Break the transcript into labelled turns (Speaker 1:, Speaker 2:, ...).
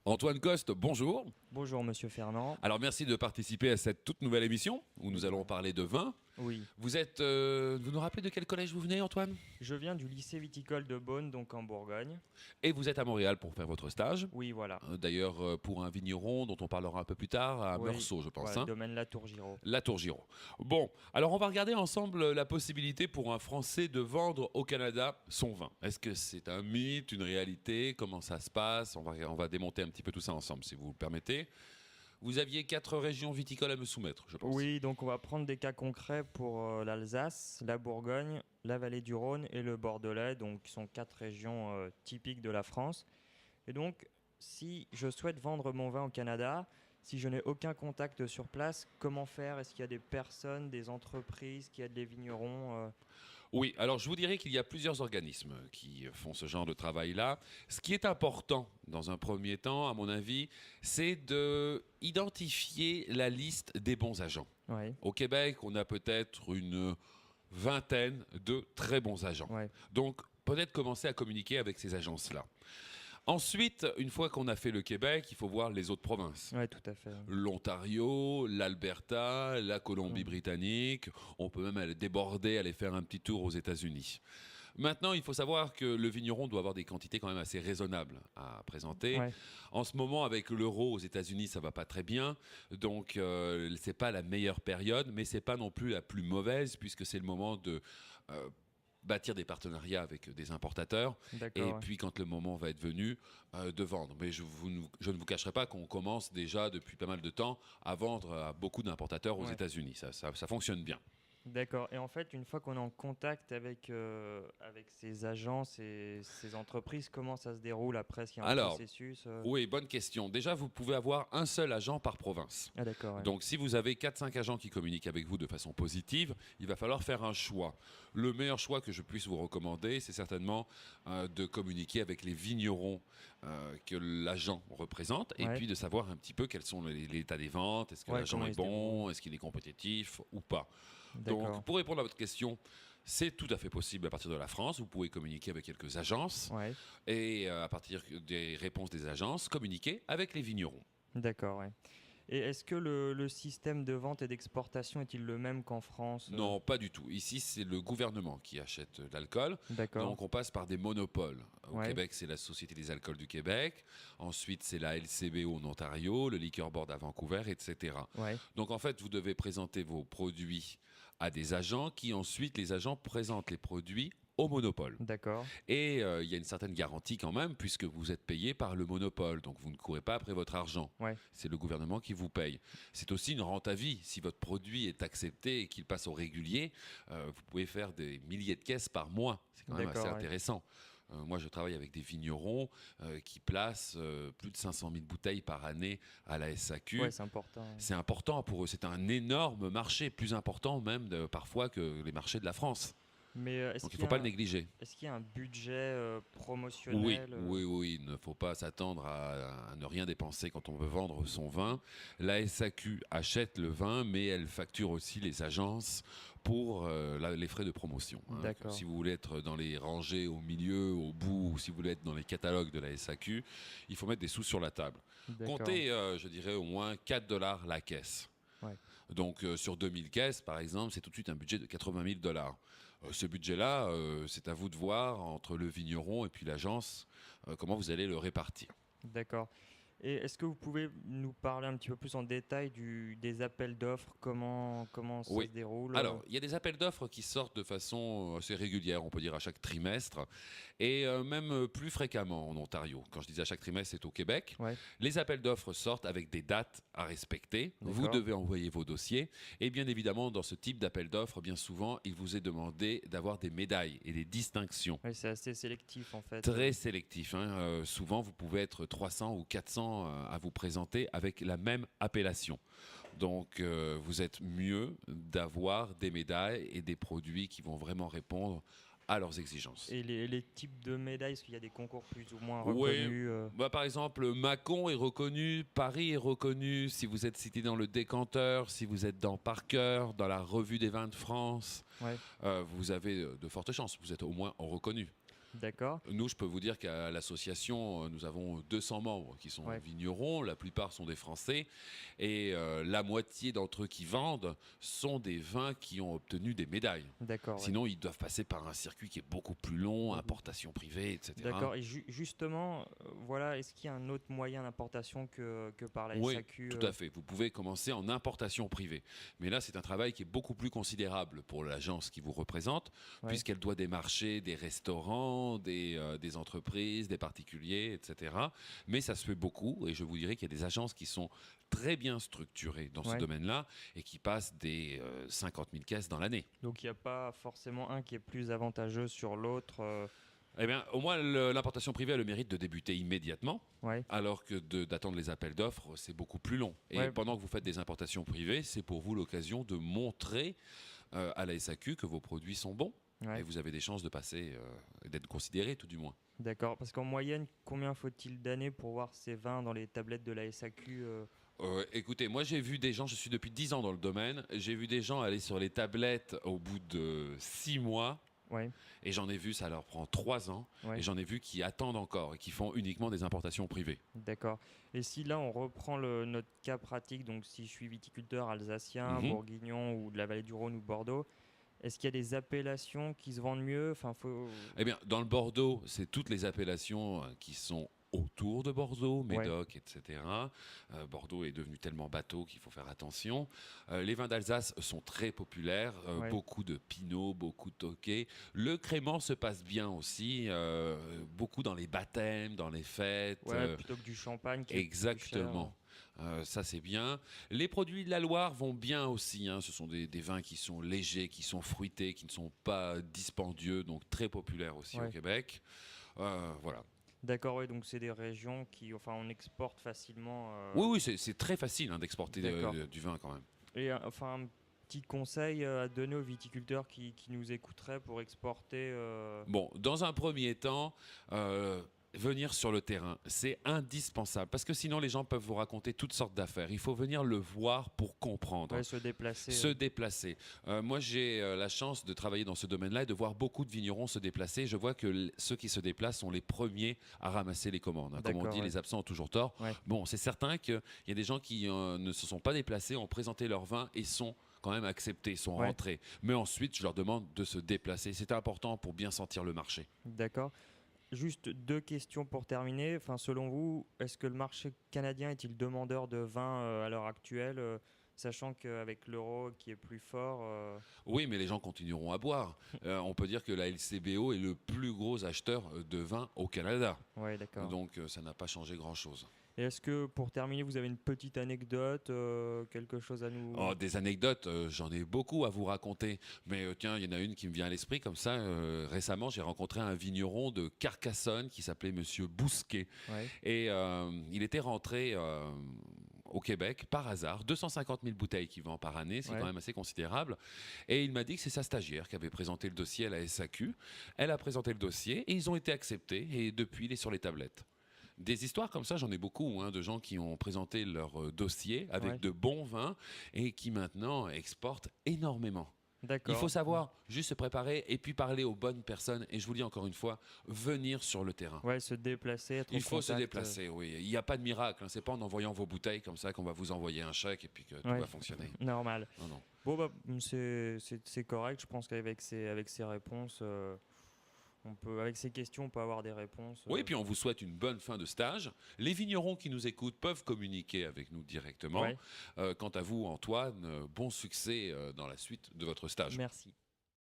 Speaker 1: Antoine Coste, bonjour.
Speaker 2: Bonjour Monsieur Fernand.
Speaker 1: Alors merci de participer à cette toute nouvelle émission où nous allons parler de vin.
Speaker 2: Oui,
Speaker 1: Vous nous rappelez de quel collège vous venez, Antoine?
Speaker 2: je viens du lycée viticole de Beaune, donc en Bourgogne.
Speaker 1: Et vous êtes à Montréal pour faire votre stage.
Speaker 2: Oui, voilà.
Speaker 1: D'ailleurs, pour un vigneron dont on parlera un peu plus tard, à
Speaker 2: Oui,
Speaker 1: Meursault, je pense.
Speaker 2: voilà,
Speaker 1: Hein.
Speaker 2: domaine La Tour Giraud.
Speaker 1: La Tour Giraud. Bon, alors on va regarder ensemble la possibilité pour un Français de vendre au Canada son vin. Est-ce que c'est un mythe, une réalité? Comment ça se passe? On va démonter un petit peu tout ça ensemble, si vous le permettez. Vous aviez 4 régions viticoles à me soumettre, je pense.
Speaker 2: Oui, donc on va prendre des cas concrets pour l'Alsace, la Bourgogne, la vallée du Rhône et le Bordelais, donc qui sont 4 régions typiques de la France. Et donc, si je souhaite vendre mon vin au Canada, si je n'ai aucun contact sur place, comment faire? Est-ce qu'il y a des personnes, des entreprises qui aident les vignerons?
Speaker 1: Oui, alors je vous dirais qu'il y a plusieurs organismes qui font ce genre de travail-là. Ce qui est important dans un premier temps, à mon avis, c'est de identifier la liste des bons agents.
Speaker 2: Oui,
Speaker 1: Au Québec, on a peut-être une vingtaine de très bons agents.
Speaker 2: ouais,
Speaker 1: Donc, peut-être commencer à communiquer avec ces agences-là. Ensuite, une fois qu'on a fait le Québec, il faut voir les autres provinces.
Speaker 2: ouais, tout à fait.
Speaker 1: L'Ontario, l'Alberta, la
Speaker 2: Ouais.
Speaker 1: Colombie-Britannique. On peut même aller déborder, aller faire un petit tour aux États-Unis. Maintenant, il faut savoir que le vigneron doit avoir des quantités quand même assez raisonnables à présenter.
Speaker 2: Ouais.
Speaker 1: En ce moment, avec l'euro aux États-Unis, ça va pas très bien. Donc, c'est pas la meilleure période, mais c'est pas non plus la plus mauvaise, puisque c'est le moment de bâtir des partenariats avec des importateurs, et
Speaker 2: D'accord, ouais.
Speaker 1: puis quand le moment va être venu, de vendre. Mais je ne vous cacherai pas qu'on commence déjà depuis pas mal de temps à vendre à beaucoup d'importateurs aux
Speaker 2: Ouais.
Speaker 1: États-Unis. Ça fonctionne bien.
Speaker 2: D'accord. Et en fait, une fois qu'on est en contact avec ces agences et ces entreprises, comment ça se déroule après? Est-ce qu'il y a un
Speaker 1: Alors,
Speaker 2: processus?
Speaker 1: oui, bonne question. Déjà, vous pouvez avoir un seul agent par province.
Speaker 2: Ah d'accord, ouais.
Speaker 1: Donc, si vous avez 4-5 agents qui communiquent avec vous de façon positive, il va falloir faire un choix. Le meilleur choix que je puisse vous recommander, c'est certainement de communiquer avec les vignerons que l'agent représente, et
Speaker 2: Ouais.
Speaker 1: puis de savoir un petit peu quels sont l'état des ventes, est-ce que
Speaker 2: Ouais,
Speaker 1: l'agent
Speaker 2: comment
Speaker 1: est
Speaker 2: ils se
Speaker 1: bon,
Speaker 2: débrouillent?
Speaker 1: est-ce qu'il est compétitif ou pas.
Speaker 2: D'accord.
Speaker 1: Donc, pour répondre à votre question, c'est tout à fait possible à partir de la France. Vous pouvez communiquer avec quelques agences,
Speaker 2: Ouais.
Speaker 1: et à partir des réponses des agences, communiquer avec les vignerons.
Speaker 2: D'accord, ouais. Et est-ce que le système de vente et d'exportation est-il le même qu'en France?
Speaker 1: Non, pas du tout. Ici, c'est le gouvernement qui achète l'alcool.
Speaker 2: D'accord.
Speaker 1: Donc, on passe par des monopoles. Au
Speaker 2: Ouais.
Speaker 1: Québec, c'est la Société des alcools du Québec. Ensuite, c'est la LCBO en Ontario, le Liquor Board à Vancouver, etc.
Speaker 2: Ouais.
Speaker 1: Donc, en fait, vous devez présenter vos produits à des agents qui, ensuite, les agents présentent les produits au monopole.
Speaker 2: D'accord.
Speaker 1: Et il y a une certaine garantie quand même, puisque vous êtes payé par le monopole. Donc, vous ne courez pas après votre argent.
Speaker 2: Ouais.
Speaker 1: C'est le gouvernement qui vous paye. C'est aussi une rente à vie. Si votre produit est accepté et qu'il passe au régulier, vous pouvez faire des milliers de caisses par mois. C'est quand même assez
Speaker 2: D'accord, ouais.
Speaker 1: intéressant. Moi, je travaille avec des vignerons qui placent plus de 500 000 bouteilles par année à la SAQ.
Speaker 2: Ouais, c'est important.
Speaker 1: C'est important pour eux. C'est un énorme marché, plus important même parfois que les marchés de la France.
Speaker 2: Mais est-ce
Speaker 1: Donc, il ne
Speaker 2: qu'il y
Speaker 1: faut
Speaker 2: a
Speaker 1: pas le négliger.
Speaker 2: est-ce qu'il y a un budget
Speaker 1: Oui,
Speaker 2: promotionnel?
Speaker 1: oui, oui, il ne faut pas s'attendre à ne rien dépenser quand on veut vendre son vin. La SAQ achète le vin, mais elle facture aussi les agences pour les frais de promotion. Hein.
Speaker 2: D'accord.
Speaker 1: Si vous voulez être dans les rangées au milieu, au bout, ou si vous voulez être dans les catalogues de la SAQ, il faut mettre des sous sur la table.
Speaker 2: D'accord.
Speaker 1: Comptez, je dirais, au moins 4 dollars la caisse.
Speaker 2: Ouais.
Speaker 1: Donc sur 2000 caisses, par exemple, c'est tout de suite un budget de 80 000 dollars. Ce budget-là, c'est à vous de voir entre le vigneron et puis l'agence comment vous allez le répartir.
Speaker 2: D'accord. Et est-ce que vous pouvez nous parler un petit peu plus en détail des appels d'offres? Comment ça se
Speaker 1: Oui.
Speaker 2: déroule?
Speaker 1: Alors, il y a des appels d'offres qui sortent de façon assez régulière, on peut dire à chaque trimestre, et même plus fréquemment en Ontario. Quand je dis à chaque trimestre, c'est au Québec.
Speaker 2: Ouais,
Speaker 1: Les appels d'offres sortent avec des dates à respecter. Vous
Speaker 2: d'accord.
Speaker 1: devez envoyer vos dossiers. Et bien évidemment, dans ce type d'appel d'offres, bien souvent, il vous est demandé d'avoir des médailles et des distinctions.
Speaker 2: Ouais, c'est assez sélectif en fait.
Speaker 1: Très sélectif. Hein. Souvent, vous pouvez être 300 ou 400 à vous présenter avec la même appellation. Donc, vous êtes mieux d'avoir des médailles et des produits qui vont vraiment répondre à leurs exigences.
Speaker 2: Et les types de médailles, est-ce qu'il y a des concours plus ou moins
Speaker 1: Oui,
Speaker 2: reconnus?
Speaker 1: bah, par exemple, Mâcon est reconnu, Paris est reconnu, si vous êtes cité dans le Décanteur, si vous êtes dans Parker, dans la Revue des vins de France,
Speaker 2: Ouais,
Speaker 1: vous avez de fortes chances, vous êtes au moins reconnu.
Speaker 2: D'accord.
Speaker 1: Nous, je peux vous dire qu'à l'association, nous avons 200 membres qui sont
Speaker 2: Ouais.
Speaker 1: vignerons, la plupart sont des Français, et la moitié d'entre eux qui vendent sont des vins qui ont obtenu des médailles.
Speaker 2: D'accord. Ouais.
Speaker 1: Sinon, ils doivent passer par un circuit qui est beaucoup plus long,
Speaker 2: Mhm.
Speaker 1: importation privée, etc.
Speaker 2: D'accord. Et justement, voilà, est-ce qu'il y a un autre moyen d'importation que par la
Speaker 1: Oui,
Speaker 2: SAQ
Speaker 1: tout à fait. Vous pouvez commencer en importation privée. Mais là, c'est un travail qui est beaucoup plus considérable pour l'agence qui vous représente,
Speaker 2: Ouais.
Speaker 1: puisqu'elle doit démarcher des restaurants, des entreprises, des particuliers, etc. Mais ça se fait beaucoup, et je vous dirais qu'il y a des agences qui sont très bien structurées dans ce
Speaker 2: Ouais.
Speaker 1: domaine-là et qui passent des 50 000 caisses dans l'année.
Speaker 2: Donc il n'y a pas forcément un qui est plus avantageux sur l'autre.
Speaker 1: Eh bien, au moins, l'importation privée a le mérite de débuter immédiatement,
Speaker 2: Ouais.
Speaker 1: alors que d'attendre les appels d'offres, c'est beaucoup plus long. Et
Speaker 2: Ouais.
Speaker 1: pendant que vous faites des importations privées, c'est pour vous l'occasion de montrer à la SAQ que vos produits sont bons.
Speaker 2: Ouais.
Speaker 1: Et vous avez des chances de passer, d'être considéré tout du moins.
Speaker 2: D'accord. Parce qu'en moyenne, combien faut-il d'années pour voir ces vins dans les tablettes de la SAQ
Speaker 1: Écoutez, moi j'ai vu des gens, je suis depuis 10 ans dans le domaine, j'ai vu des gens aller sur les tablettes au bout de 6 mois.
Speaker 2: Ouais.
Speaker 1: Et j'en ai vu, ça leur prend 3 ans.
Speaker 2: Ouais.
Speaker 1: Et j'en ai vu qui attendent encore et qui font uniquement des importations privées.
Speaker 2: D'accord. Et si là on reprend notre cas pratique, donc si je suis viticulteur alsacien,
Speaker 1: Mhm.
Speaker 2: bourguignon ou de la vallée du Rhône ou Bordeaux, est-ce qu'il y a des appellations qui se vendent mieux? Enfin,
Speaker 1: Eh bien, dans le Bordeaux, c'est toutes les appellations qui sont autour de Bordeaux,
Speaker 2: Ouais.
Speaker 1: Médoc, etc. Bordeaux est devenu tellement bateau qu'il faut faire attention. Les vins d'Alsace sont très populaires,
Speaker 2: Ouais.
Speaker 1: beaucoup de Pinot, beaucoup de Tokay. Le crément se passe bien aussi, beaucoup dans les baptêmes, dans les fêtes.
Speaker 2: Ouais, plutôt que du champagne qui est plus cher.
Speaker 1: Exactement. Ça c'est bien. Les produits de la Loire vont bien aussi, hein. Ce sont des vins qui sont légers, qui sont fruités, qui ne sont pas dispendieux, donc très populaires aussi
Speaker 2: Ouais.
Speaker 1: au Québec. Voilà.
Speaker 2: D'accord, ouais, donc c'est des régions qui, enfin, on exporte facilement.
Speaker 1: Oui, oui, c'est très facile hein, d'exporter
Speaker 2: D'accord.
Speaker 1: du vin quand même.
Speaker 2: Et enfin, un petit conseil à donner aux viticulteurs qui nous écouteraient pour exporter.
Speaker 1: Bon, dans un premier temps, venir sur le terrain, c'est indispensable parce que sinon les gens peuvent vous raconter toutes sortes d'affaires. Il faut venir le voir pour comprendre.
Speaker 2: Ouais, se déplacer.
Speaker 1: Se déplacer. Moi, j'ai la chance de travailler dans ce domaine-là et de voir beaucoup de vignerons se déplacer. Je vois que ceux qui se déplacent sont les premiers à ramasser les commandes. Comme on
Speaker 2: D'accord,
Speaker 1: dit,
Speaker 2: ouais.
Speaker 1: les absents ont toujours tort.
Speaker 2: Ouais.
Speaker 1: Bon, c'est certain qu'il y a des gens qui ne se sont pas déplacés, ont présenté leur vin et sont quand même acceptés, sont
Speaker 2: Ouais.
Speaker 1: rentrés. Mais ensuite, je leur demande de se déplacer. C'est important pour bien sentir le marché.
Speaker 2: D'accord. Juste deux questions pour terminer. Enfin, selon vous, est-ce que le marché canadien est-il demandeur de vin à l'heure actuelle, sachant qu'avec l'euro qui est plus fort.
Speaker 1: Oui, mais les gens continueront à boire. On peut dire que la LCBO est le plus gros acheteur de vin au Canada.
Speaker 2: Ouais, d'accord.
Speaker 1: Donc, ça n'a pas changé grand-chose.
Speaker 2: Et est-ce que pour terminer, vous avez une petite anecdote, quelque chose à nous.
Speaker 1: Oh, des anecdotes, j'en ai beaucoup à vous raconter. Mais tiens, il y en a une qui me vient à l'esprit comme ça. Récemment, j'ai rencontré un vigneron de Carcassonne qui s'appelait Monsieur Bousquet.
Speaker 2: Ouais.
Speaker 1: Et il était rentré au Québec par hasard. 250 000 bouteilles qu'il vend par année, c'est
Speaker 2: Ouais.
Speaker 1: quand même assez considérable. Et il m'a dit que c'est sa stagiaire qui avait présenté le dossier à la SAQ. Elle a présenté le dossier et ils ont été acceptés. Et depuis, il est sur les tablettes. Des histoires comme ça, j'en ai beaucoup, hein, de gens qui ont présenté leur dossier avec
Speaker 2: Ouais.
Speaker 1: de bons vins et qui maintenant exportent énormément.
Speaker 2: D'accord.
Speaker 1: Il faut savoir juste se préparer et puis parler aux bonnes personnes. Et je vous le dis encore une fois, venir sur le terrain.
Speaker 2: Ouais, se déplacer, être
Speaker 1: Il
Speaker 2: en
Speaker 1: faut se
Speaker 2: contact,
Speaker 1: déplacer, oui. Il n'y a pas de miracle. Hein. C'est pas en envoyant vos bouteilles comme ça qu'on va vous envoyer un chèque et puis que tout
Speaker 2: Ouais.
Speaker 1: va fonctionner.
Speaker 2: Normal.
Speaker 1: Non, non.
Speaker 2: Bon, bah, c'est correct. Je pense qu'avec ces réponses, avec ces questions, on peut avoir des réponses.
Speaker 1: Oui, puis on vous souhaite une bonne fin de stage. Les vignerons qui nous écoutent peuvent communiquer avec nous directement.
Speaker 2: Ouais.
Speaker 1: Quant à vous, Antoine, bon succès dans la suite de votre stage.
Speaker 2: Merci.